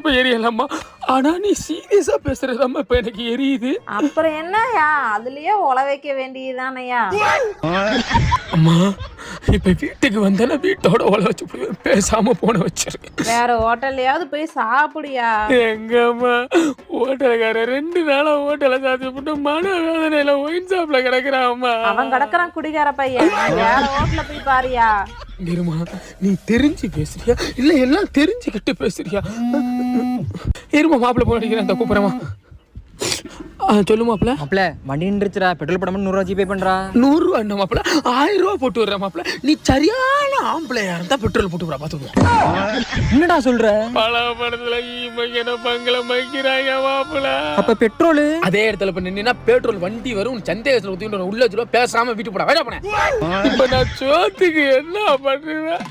பேசுறப்ப எரியலம்மா. ஆனா நீ சீரியஸா பேசுறதம்மா இப்ப எனக்கு எரியுது. அப்புறம் என்னய்யா, அதுலயே உல வைக்க வேண்டியதுதானய்யா. அம்மா இப்ப வீட்டுக்கு வந்தானே வீட்டோட உல வச்சு பேசாம போன வச்சிருக்கேன். வேற ஹோட்டல்லையாவது போய் சாப்பிடுயா. எங்கம்மா ஹோட்டலுக்கார 2 நாளா ஹோட்டலை சாப்பிட்டு மன வேதனையில ஒயின் ஷாப்ல கிடக்குறாம்மா. அவன் கிடக்குறான் குடிகார பையன். வேற ஹோட்டல்ல போய் பாருயா. இருமா, நீ தெரிஞ்சு பேசுறியா இல்ல எல்லாம் தெரிஞ்சுக்கிட்டு பேசுறியா? இருமா, மாப்பிள்ள போன் அடிக்கிறேன், அந்த கூப்பிடுறமா. சொல்லு மாப்பிள்ள. மாப்பிள்ள வண்டி நின்றுச்சுடா, பெட்ரோல் போடாம 100 ரூபா ஜிபே பண்றா. 100 ரூபா என்ன மாப்பிள்ள, 1000 ரூபா போட்டு வர்ற மாப்பிள்ள. நீ சரியான ஆம்பளையா இருந்தா பெட்ரோல் போட்டு விட பாத்துக்கோ. என்னடா சொல்ற? பல படத்துல ஈமையான பங்கள வைக்கிறாங்க மாப்பிள்ள. அப்ப பெட்ரோல் அதே இடத்துல இப்ப நின்னா பெட்ரோல் வண்டி வரும். சந்தேகத்துல ஊத்திட்டு உள்ள வச்சுருவா, பேசாம வீட்டு போட வேணா போனேன். இப்ப நான் சோத்துக்கு என்ன பண்ணுவேன்?